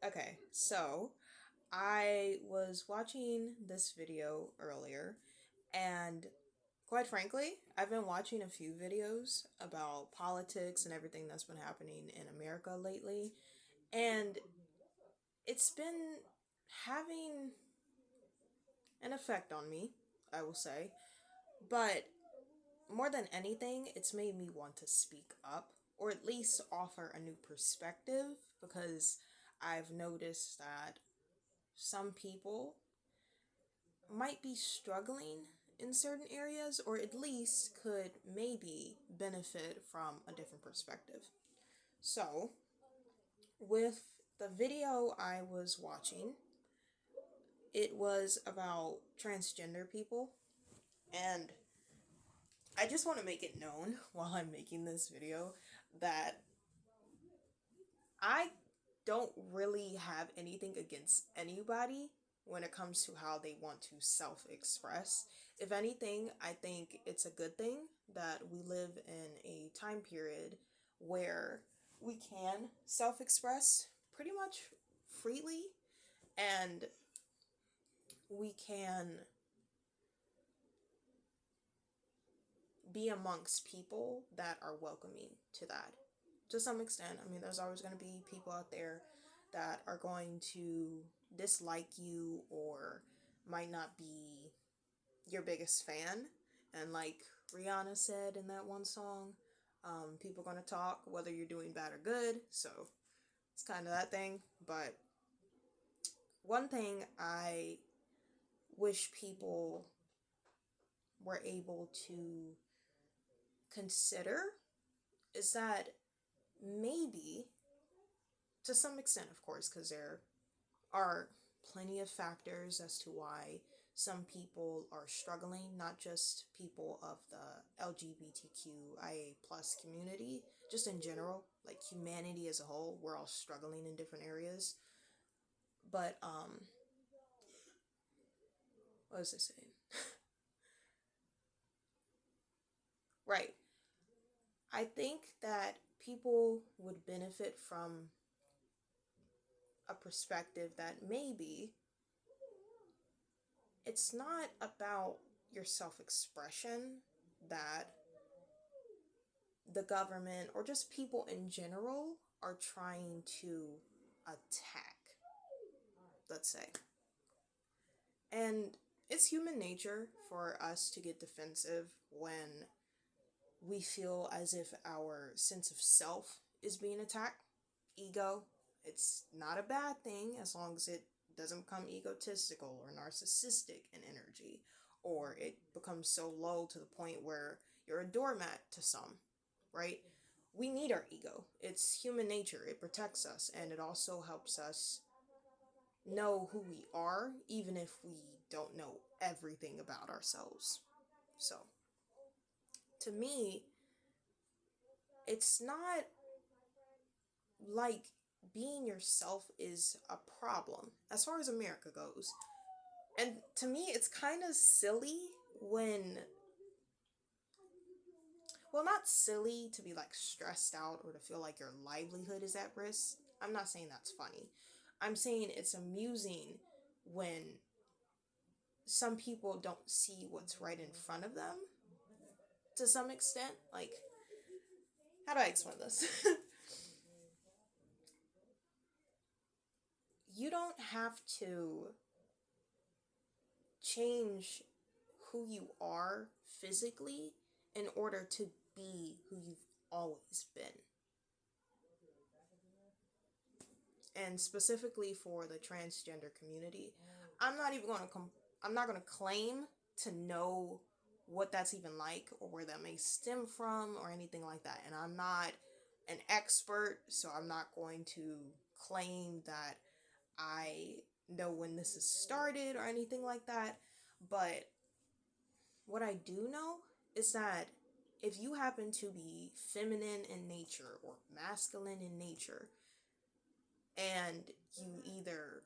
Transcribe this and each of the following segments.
Okay, so I was watching this video earlier, and quite frankly, I've been watching a few videos about politics and everything that's been happening in America lately, and it's been having an effect on me, I will say. But more than anything, it's made me want to speak up or at least offer a new perspective because I've noticed that some people might be struggling in certain areas or at least could maybe benefit from a different perspective. So, with the video I was watching, it was about transgender people, and I just want to make it known while I'm making this video that I don't really have anything against anybody when it comes to how they want to self express. If anything, I think it's a good thing that we live in a time period where we can self express pretty much freely and we can be amongst people that are welcoming to that to some extent. I mean, there's always going to be people out there that are going to dislike you or might not be your biggest fan. And like Rihanna said in that one song, people are going to talk whether you're doing bad or good. So it's kind of that thing. But one thing I wish people were able to consider is that maybe, to some extent, of course, because there are plenty of factors as to why some people are struggling, not just people of the LGBTQIA plus community, just in general, like humanity as a whole, we're all struggling in different areas. But what was I saying? Right. I think that people would benefit from a perspective that maybe it's not about your self expression that the government or just people in general are trying to attack, let's say. And it's human nature for us to get defensive when we feel as if our sense of self is being attacked. Ego, it's not a bad thing as long as it doesn't become egotistical or narcissistic in energy, or it becomes so low to the point where you're a doormat to some, right? We need our ego. It's human nature. It protects us and it also helps us know who we are, even if we don't know everything about ourselves. So, to me, it's not like being yourself is a problem as far as America goes. And to me, it's kind of silly when, well, not silly to be like stressed out or to feel like your livelihood is at risk. I'm not saying that's funny. I'm saying it's amusing when some people don't see what's right in front of them to some extent. Like, how do I explain this? You don't have to change who you are physically in order to be who you've always been. And specifically for the transgender community, I'm not even going to I'm not going to claim to know what that's even like or where that may stem from or anything like that. And I'm not an expert, so I'm not going to claim that I know when this has started or anything like that. But what I do know is that if you happen to be feminine in nature or masculine in nature, and you either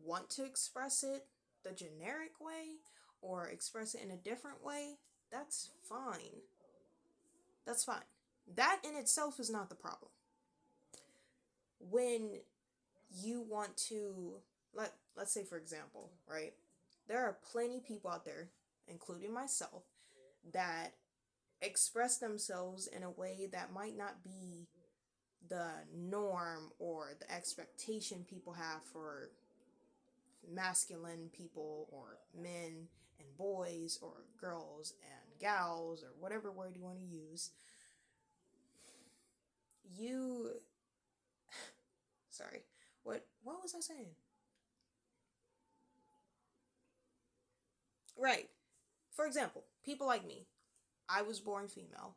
want to express it the generic way or express it in a different way, that's fine. That's fine. That in itself is not the problem. when you want to, let's say for example, right? There are plenty of people out there, including myself, that express themselves in a way that might not be the norm or the expectation people have for masculine people or men and boys or girls and gals or whatever word you want to use. You sorry. What was I saying? Right. For example, people like me. I was born female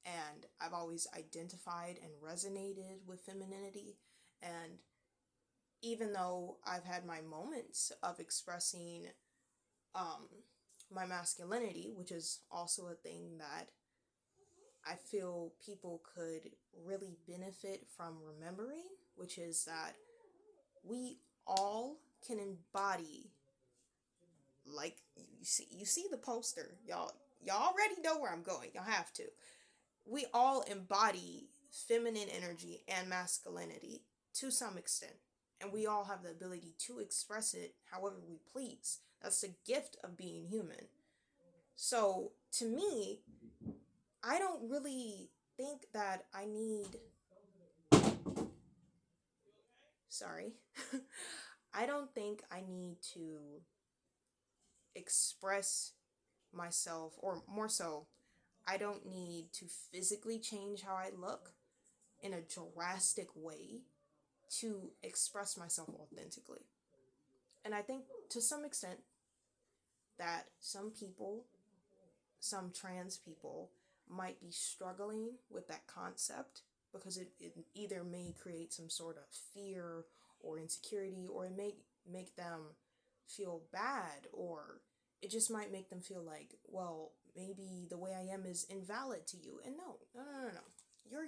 and I've always identified and resonated with femininity, and even though I've had my moments of expressing um my masculinity, which is also a thing that I feel people could really benefit from remembering, which is that we all can embody, like you see the poster, y'all already know where I'm going. Y'all have to. We all embody feminine energy and masculinity to some extent, and we all have the ability to express it however we please. That's the gift of being human. So, to me, I don't really think that I need. Sorry. I don't think I need to express myself, or more so, I don't need to physically change how I look in a drastic way to express myself authentically. And I think to some extent that some people, some trans people, might be struggling with that concept because it either may create some sort of fear or insecurity, or it may make them feel bad, or it just might make them feel like, well, maybe the way I am is invalid to you. And no. You're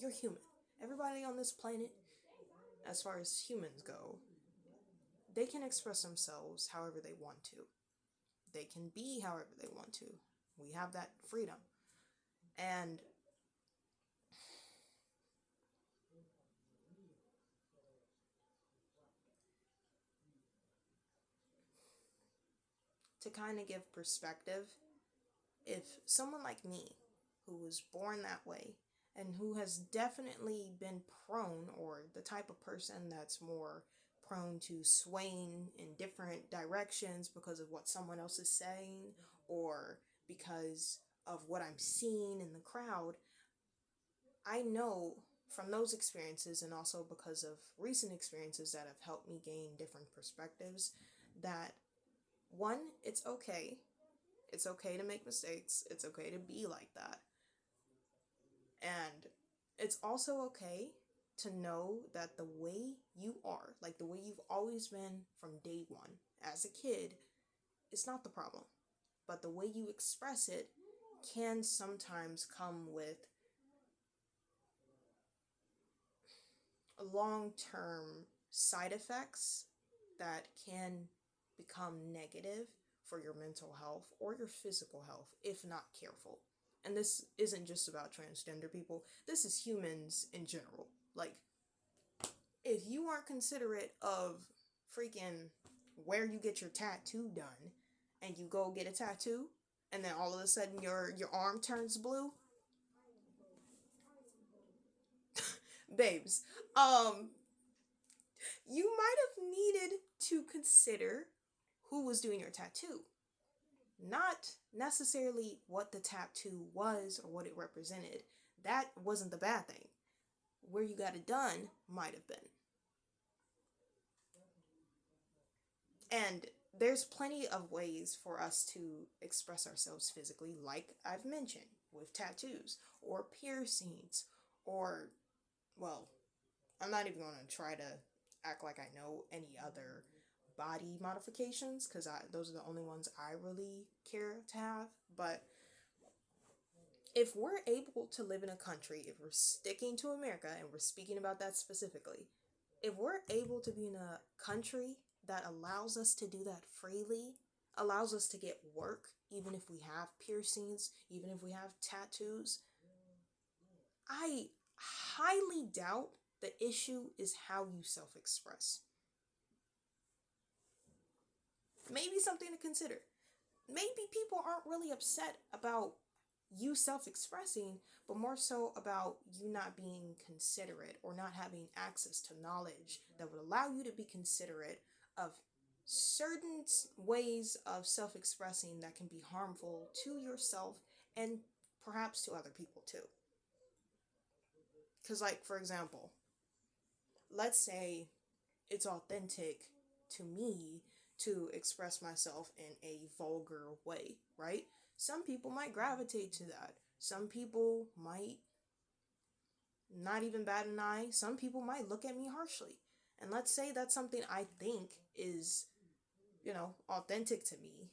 human. Everybody on this planet, as far as humans go, they can express themselves however they want to. They can be however they want to. We have that freedom. And to kind of give perspective, if someone like me, who was born that way, and who has definitely been prone, or the type of person that's more prone to swaying in different directions because of what someone else is saying, or because of what I'm seeing in the crowd, I know from those experiences, and also because of recent experiences that have helped me gain different perspectives, that one, it's okay. It's okay to make mistakes. It's okay to be like that. And it's also okay to know that the way you are, like the way you've always been from day one as a kid, is not the problem. But the way you express it can sometimes come with long-term side effects that can become negative for your mental health or your physical health if not careful. And this isn't just about transgender people, this is humans in general. Like, if you aren't considerate of freaking where you get your tattoo done, and you go get a tattoo, and then all of a sudden your arm turns blue, babes, you might have needed to consider who was doing your tattoo. Not necessarily what the tattoo was or what it represented. That wasn't the bad thing. Where you got it done might have been. And there's plenty of ways for us to express ourselves physically, like I've mentioned, with tattoos or piercings, or, well, I'm not even going to try to act like I know any other body modifications, because those are the only ones I really care to have. But if we're able to live in a country, if we're sticking to America and we're speaking about that specifically, if we're able to be in a country that allows us to do that freely, allows us to get work, even if we have piercings, even if we have tattoos, I highly doubt The issue is how you self-express. Maybe something to consider. Maybe people aren't really upset about you self-expressing, but more so about you not being considerate or not having access to knowledge that would allow you to be considerate of certain ways of self-expressing that can be harmful to yourself and perhaps to other people too. Because, like, for example, let's say it's authentic to me to express myself in a vulgar way, right? Some people might gravitate to that. Some people might not even bat an eye. Some people might look at me harshly. And let's say that's something I think is, authentic to me.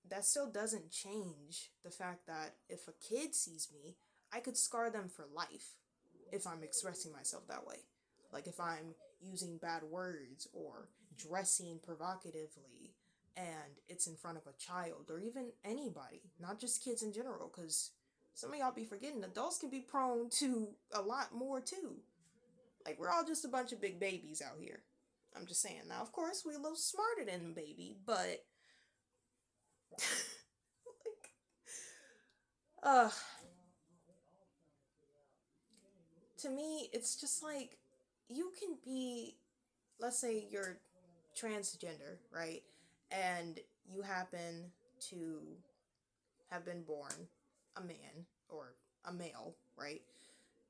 That still doesn't change the fact that if a kid sees me, I could scar them for life if I'm expressing myself that way. Like if I'm using bad words or dressing provocatively and it's in front of a child or even anybody, not just kids in general, because some of y'all be forgetting adults can be prone to a lot more too. Like we're all just a bunch of big babies out here. I'm just saying. Now, of course, we're a little smarter than a baby, but uh to me, it's just like you can be, let's say you're transgender, right? And you happen to have been born a man or a male, right?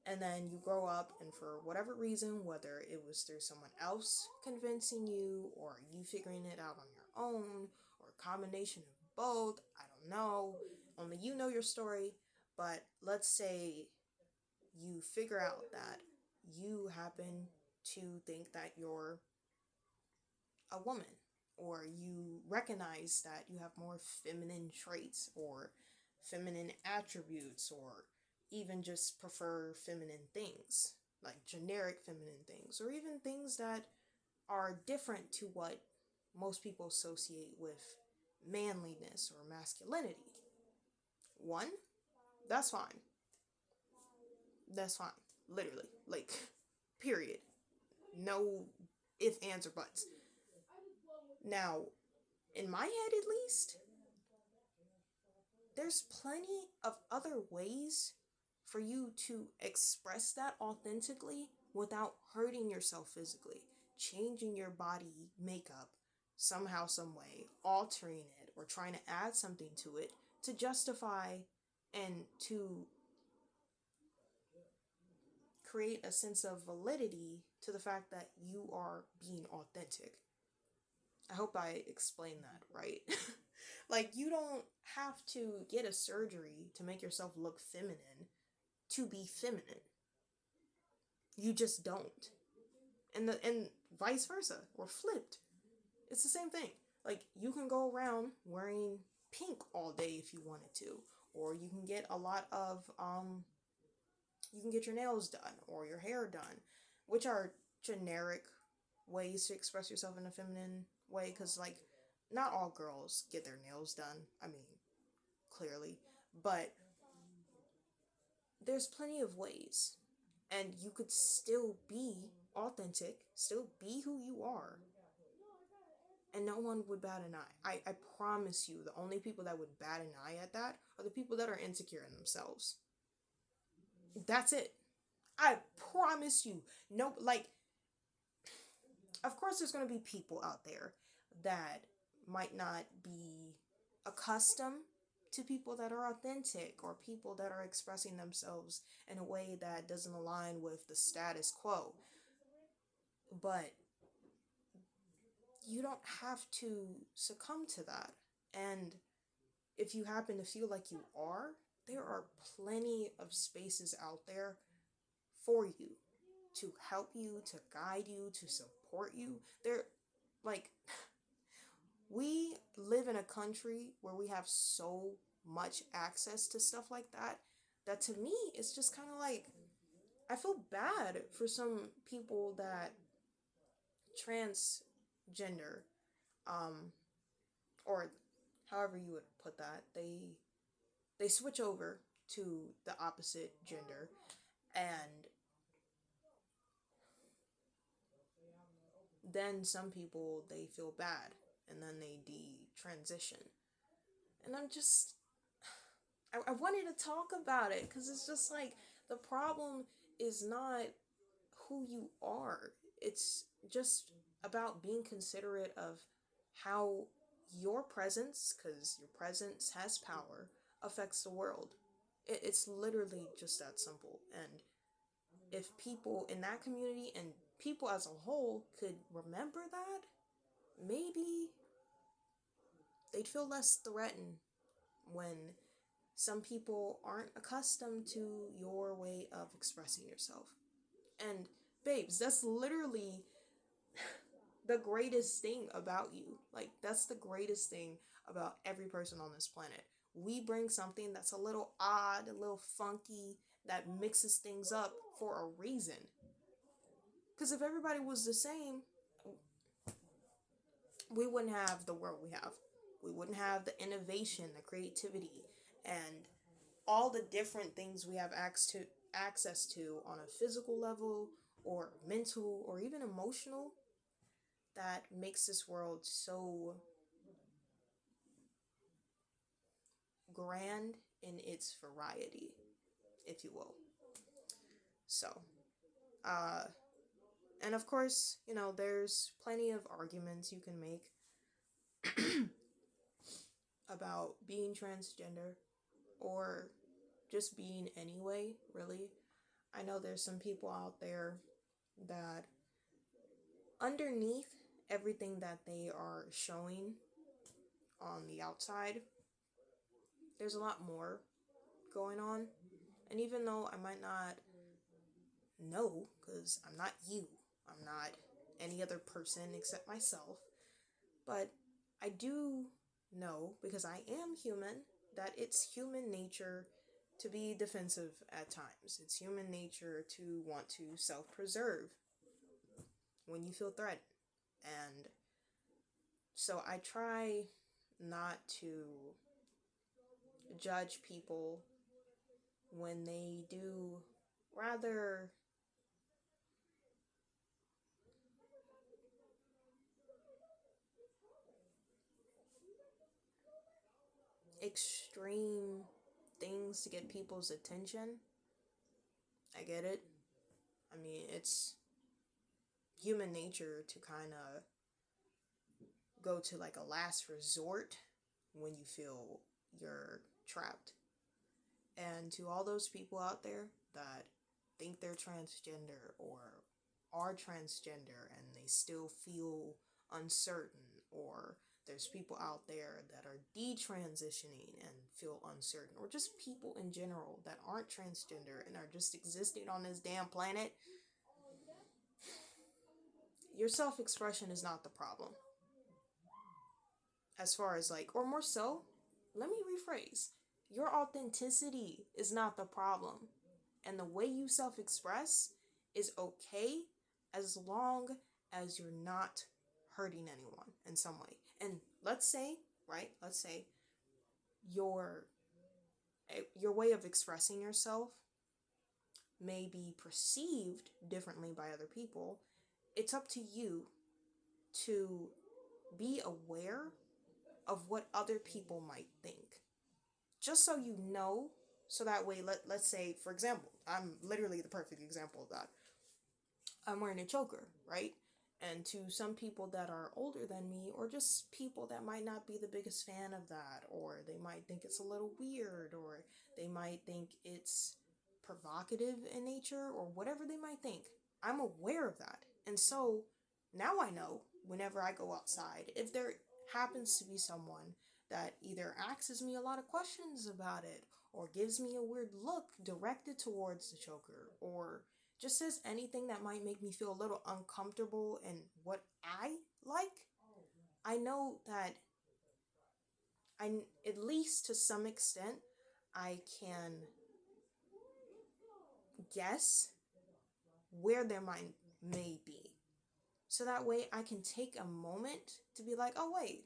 And then you grow up, and for whatever reason, whether it was through someone else convincing you or you figuring it out on your own or a combination of both, I don't know. Only you know your story. But let's say you figure out that you happen to think that you're a woman, or you recognize that you have more feminine traits or feminine attributes, or even just prefer feminine things, like generic feminine things, or even things that are different to what most people associate with manliness or masculinity. One, that's fine. That's fine. Literally. Like, period. No if, ands, or buts. Now, in my head at least, there's plenty of other ways for you to express that authentically without hurting yourself physically, changing your body makeup somehow, some way, altering it, or trying to add something to it to justify and to create a sense of validity to the fact that you are being authentic. I hope I explained that right. Like, you don't have to get a surgery to make yourself look feminine to be feminine. You just don't. And vice versa, or flipped. It's the same thing. Like, you can go around wearing pink all day if you wanted to, or you can get a lot of you can get your nails done or your hair done, which are generic ways to express yourself in a feminine way, because, like, not all girls get their nails done. I mean, clearly. But there's plenty of ways. And you could still be authentic, still be who you are. And no one would bat an eye. I promise you, the only people that would bat an eye at that are the people that are insecure in themselves. That's it. I promise you. No, like, of course there's going to be people out there that might not be accustomed to people that are authentic, or people that are expressing themselves in a way that doesn't align with the status quo. But you don't have to succumb to that. And if you happen to feel like you are, there are plenty of spaces out there for you, to help you, to guide you, to support you. They're like, we live in a country where we have so much access to stuff like that, that to me, it's just kind of like, I feel bad for some people that transgender, or however you would put that, they switch over to the opposite gender, and then some people, they feel bad and then they transition. And I wanted to talk about it because it's just like the problem is not who you are. It's just about being considerate of how your presence, because your presence has power, affects the world. It's literally just that simple. And if people in that community and people as a whole could remember that, maybe they'd feel less threatened when some people aren't accustomed to your way of expressing yourself. And babes, that's literally the greatest thing about you. Like, that's the greatest thing about every person on this planet. We bring something that's a little odd, a little funky, that mixes things up for a reason. Because if everybody was the same, we wouldn't have the world we have. We wouldn't have the innovation, the creativity, and all the different things we have access to on a physical level or mental or even emotional that makes this world so grand in its variety, if you will. So, uh, and of course, there's plenty of arguments you can make about being transgender or just being anyway, really. I know there's some people out there that underneath everything that they are showing on the outside, there's a lot more going on. And even though I might not know, because I'm not you, I'm not any other person except myself, but I do know, because I am human, that it's human nature to be defensive at times. It's human nature to want to self-preserve when you feel threatened. And so I try not to judge people when they do rather extreme things to get people's attention. I get it. I mean, it's human nature to kind of go to like a last resort when you feel you're trapped. And to all those people out there that think they're transgender or are transgender and they still feel uncertain, or there's people out there that are detransitioning and feel uncertain, or just people in general that aren't transgender and are just existing on this damn planet, your self-expression is not the problem. As far as like, or more so, let me rephrase. Your authenticity is not the problem. And the way you self-express is okay as long as you're not hurting anyone in some way. And let's say your way of expressing yourself may be perceived differently by other people. It's up to you to be aware of what other people might think. Just so you know, so that way, let's say, for example, I'm literally the perfect example of that. I'm wearing a choker, right? And to some people that are older than me, or just people that might not be the biggest fan of that, or they might think it's a little weird, or they might think it's provocative in nature, or whatever they might think, I'm aware of that. And so now I know whenever I go outside, if there happens to be someone that either asks me a lot of questions about it, or gives me a weird look directed towards the choker, or just says anything that might make me feel a little uncomfortable in what I like, I know that at least to some extent, I can guess where their mind may be. So that way I can take a moment to be like, oh wait,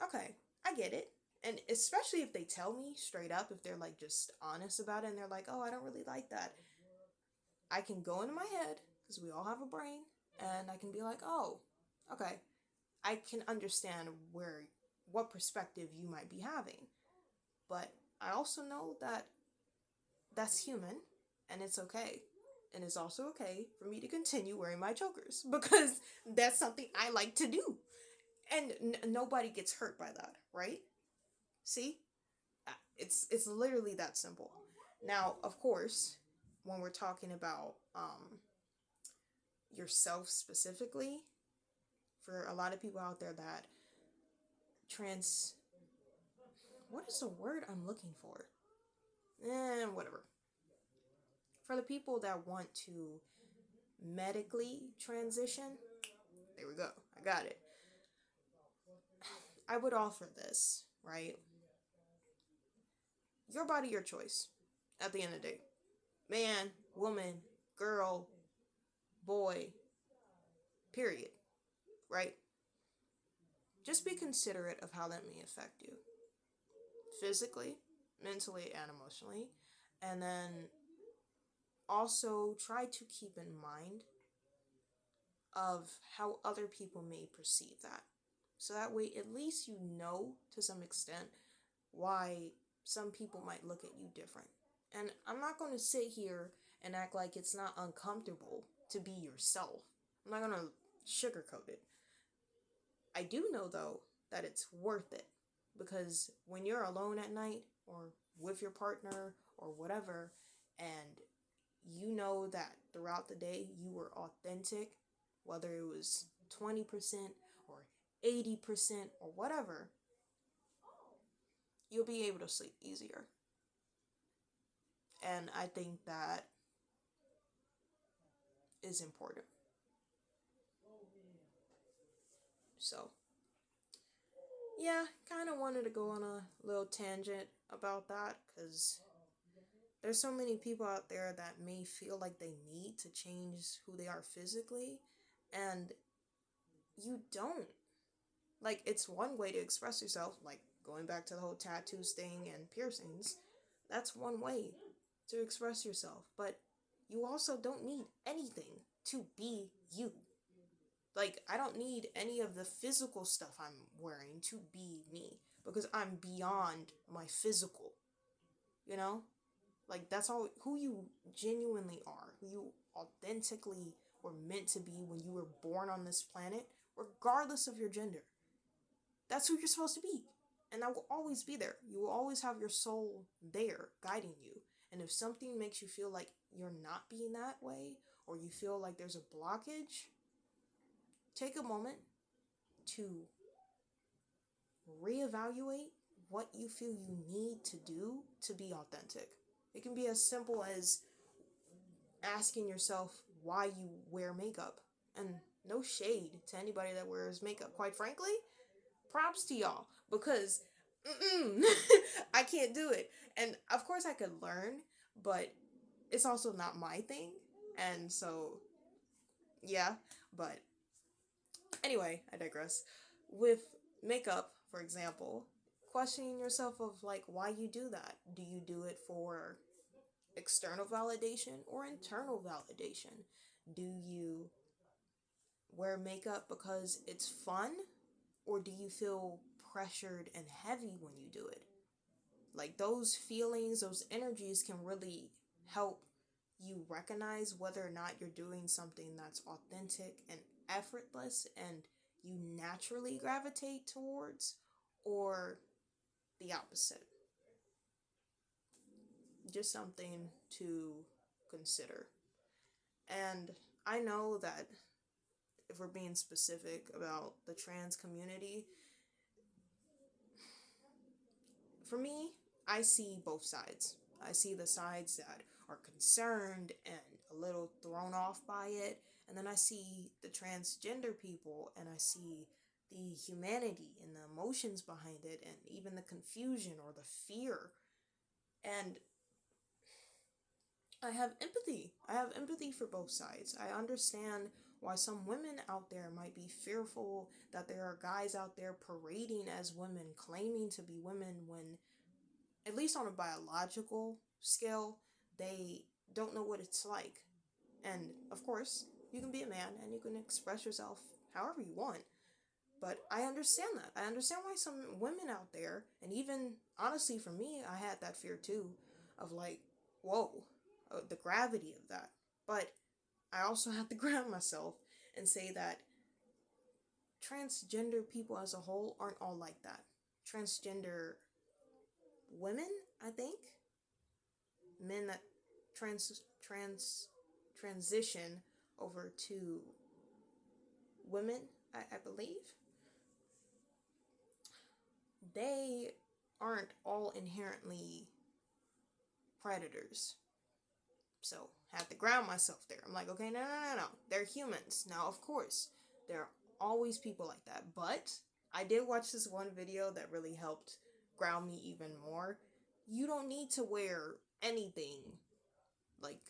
okay, I get it. And especially if they tell me straight up, if they're like just honest about it and they're like, oh, I don't really like that, I can go into my head, because we all have a brain, and I can be like, oh, okay, I can understand what perspective you might be having. But I also know that that's human and it's okay. And it's also okay for me to continue wearing my chokers because that's something I like to do. And nobody gets hurt by that, right? See? It's literally that simple. Now, of course, when we're talking about yourself specifically, for a lot of people out there that trans what is the word I'm looking for? Whatever. For the people that want to medically transition, there we go. I got it. I would offer this, right? Your body, your choice. At the end of the day, man, woman, girl, boy, period, right? Just be considerate of how that may affect you physically, mentally, and emotionally. And then also try to keep in mind of how other people may perceive that. So that way, at least you know to some extent why some people might look at you different. And I'm not going to sit here and act like it's not uncomfortable to be yourself. I'm not going to sugarcoat it. I do know, though, that it's worth it. Because when you're alone at night or with your partner or whatever, and you know that throughout the day you were authentic, whether it was 20% or 80% or whatever, you'll be able to sleep easier. And I think that is important. So, yeah, kind of wanted to go on a little tangent about that because there's so many people out there that may feel like they need to change who they are physically, and you don't. Like, it's one way to express yourself, like going back to the whole tattoos thing and piercings. That's one way to express yourself, but you also don't need anything to be you. Like, I don't need any of the physical stuff I'm wearing to be me because I'm beyond my physical, you know? Like, that's all who you genuinely are, who you authentically were meant to be when you were born on this planet, regardless of your gender. That's who you're supposed to be. And that will always be there. You will always have your soul there guiding you. And if something makes you feel like you're not being that way, or you feel like there's a blockage, take a moment to reevaluate what you feel you need to do to be authentic. It can be as simple as asking yourself why you wear makeup. And no shade to anybody that wears makeup. Quite frankly, props to y'all because I can't do it. And of course I could learn, but it's also not my thing. And so, yeah, but anyway, I digress. With makeup, for example, questioning yourself of like why you do that. Do you do it for external validation or internal validation? Do you wear makeup because it's fun, or do you feel pressured and heavy when you do it? Like, those feelings, those energies can really help you recognize whether or not you're doing something that's authentic and effortless and you naturally gravitate towards, or the opposite. Just something to consider. And I know that if we're being specific about the trans community, for me, I see both sides. I see the sides that are concerned and a little thrown off by it, and then I see the transgender people and I see the humanity and the emotions behind it and even the confusion or the fear. And I have empathy. I have empathy for both sides. I understand why some women out there might be fearful that there are guys out there parading as women, claiming to be women when, at least on a biological scale, they don't know what it's like. And of course, You can be a man and you can express yourself however you want. But I understand that. I understand why some women out there, and even honestly for me, I had that fear too, of like, whoa, the gravity of that. But I also have to ground myself and say that transgender people as a whole aren't all like that. Transgender women, I think, men that transition over to women, I believe, they aren't all inherently predators. So I have to ground myself there. I'm like, okay, no. They're humans. Now, of course, there are always people like that. But I did watch this one video that really helped ground me even more. You don't need to wear anything like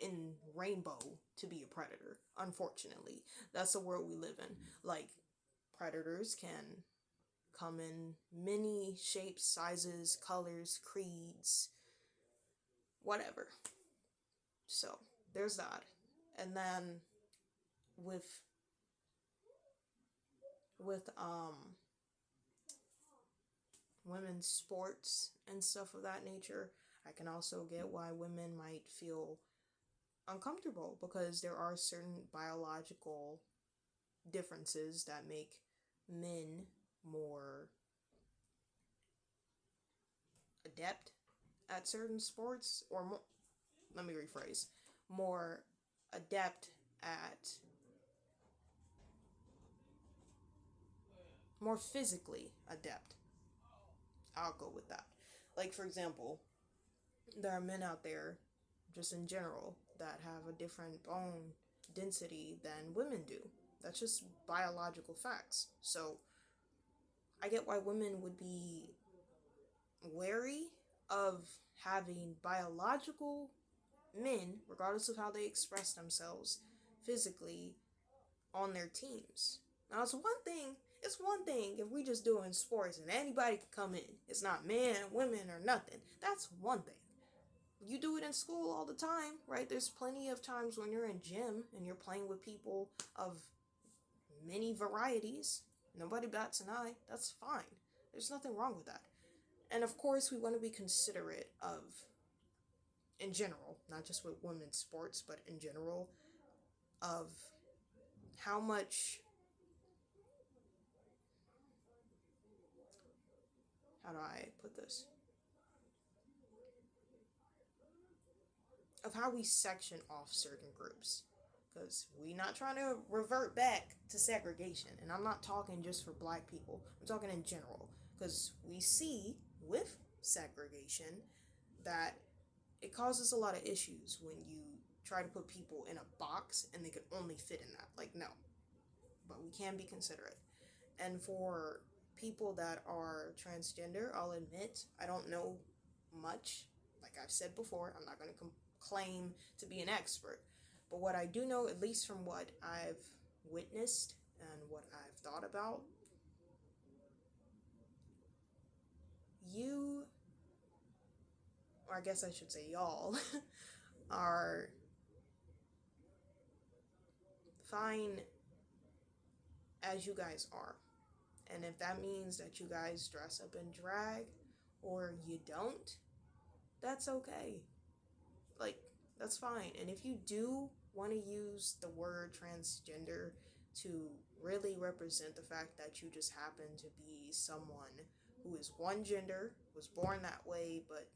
in rainbow to be a predator. Unfortunately, that's the world we live in. Like, predators can come in many shapes, sizes, colors, creeds, whatever. So there's that. And then with with women's sports and stuff of that nature, I can also get why women might feel uncomfortable, because there are certain biological differences that make men more adept at certain sports, or more, let me rephrase, more adept at, more physically adept. I'll go with that. Like, for example, there are men out there, just in general, that have a different bone density than women do. That's just biological facts. So I get why women would be wary of having biological men, regardless of how they express themselves physically, on their teams. Now, it's one thing if we just doing sports and anybody can come in. It's not men, women, or nothing. That's one thing. You do it in school all the time, right? There's plenty of times when you're in gym and you're playing with people of many varieties. Nobody bats an eye. That's fine. There's nothing wrong with that. And of course, we want to be considerate of, in general, not just with women's sports, but in general, of how much, how do I put this? Of how we section off certain groups. Because we not trying to revert back to segregation. And I'm not talking just for black people. I'm talking in general. Because we see with segregation that it causes a lot of issues when you try to put people in a box and they could only fit in that. Like, no. But we can be considerate. And for people that are transgender, I'll admit, I don't know much. Like I've said before, I'm not going to claim to be an expert. But what I do know, at least from what I've witnessed and what I've thought about, you, or I guess I should say y'all, are fine as you guys are. And if that means that you guys dress up in drag or you don't, that's okay. Like, that's fine. And if you do want to use the word transgender to really represent the fact that you just happen to be someone who is one gender, was born that way, but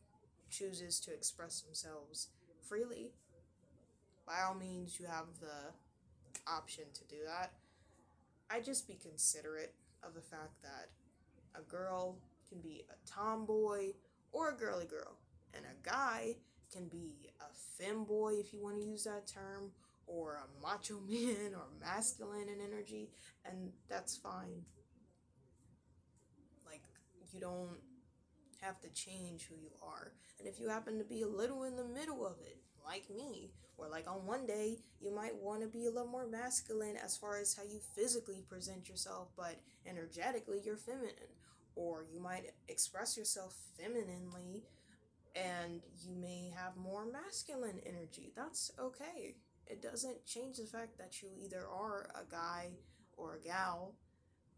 chooses to express themselves freely, by all means, you have the option to do that. I just be considerate of the fact that a girl can be a tomboy or a girly girl, and a guy can be a femboy, if you want to use that term, or a macho man, or masculine in energy, and that's fine. Like, you don't have to change who you are. And if you happen to be a little in the middle of it, like me, or like on one day you might want to be a little more masculine as far as how you physically present yourself, but energetically you're feminine, or you might express yourself femininely and you may have more masculine energy. That's okay. it doesn't change the fact that you either are a guy or a gal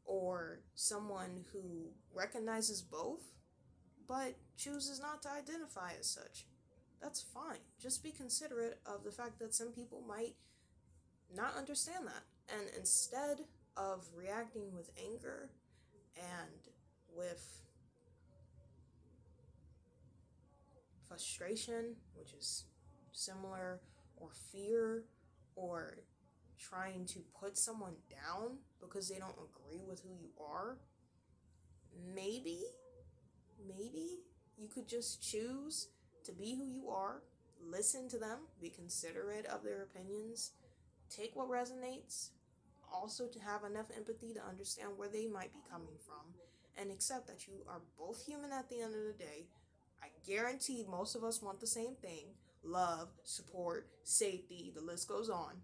or someone who recognizes both but chooses not to identify as such. That's fine. Just be considerate of the fact that some people might not understand that. And instead of reacting with anger and with frustration, which is similar, or fear, or trying to put someone down because they don't agree with who you are, maybe you could just choose to be who you are, listen to them, be considerate of their opinions, take what resonates, also to have enough empathy to understand where they might be coming from, and accept that you are both human at the end of the day. I guarantee most of us want the same thing: love, support, safety, the list goes on.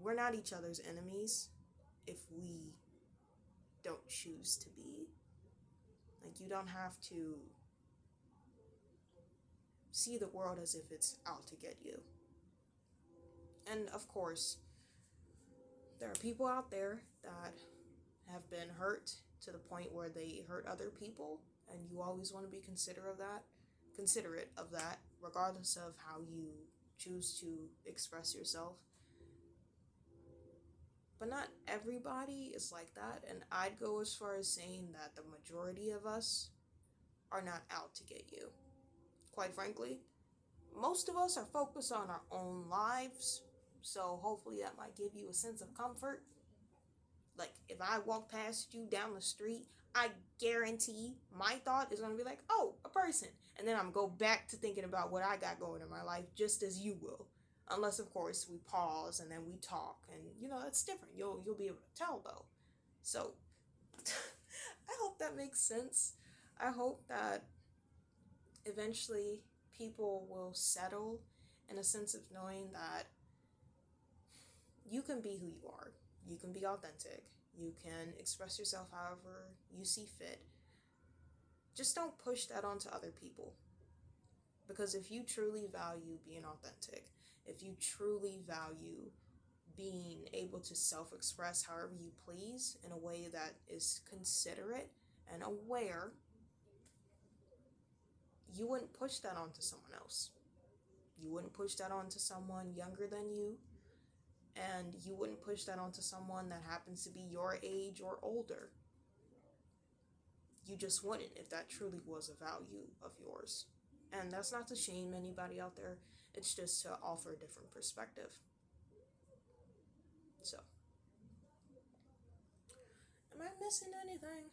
We're not each other's enemies if we don't choose to be. Like, you don't have to see the world as if it's out to get you. And of course, there are people out there that have been hurt to the point where they hurt other people, and you always want to be considerate of that, regardless of how you choose to express yourself. But not everybody is like that, and I'd go as far as saying that the majority of us are not out to get you. Quite frankly, most of us are focused on our own lives, so hopefully that might give you a sense of comfort. Like, if I walk past you down the street, I guarantee my thought is going to be like, oh, a person. And then I'm going to go back to thinking about what I got going in my life, just as you will. Unless, of course, we pause and then we talk. And, that's different. You'll be able to tell, though. So, I hope that makes sense. I hope that eventually people will settle in a sense of knowing that you can be who you are. You can be authentic. You can express yourself however you see fit. Just don't push that onto other people. Because if you truly value being authentic, if you truly value being able to self-express however you please in a way that is considerate and aware, you wouldn't push that onto someone else. You wouldn't push that onto someone younger than you. And you wouldn't push that onto someone that happens to be your age or older. You just wouldn't if that truly was a value of yours. And that's not to shame anybody out there. It's just to offer a different perspective. So, am I missing anything?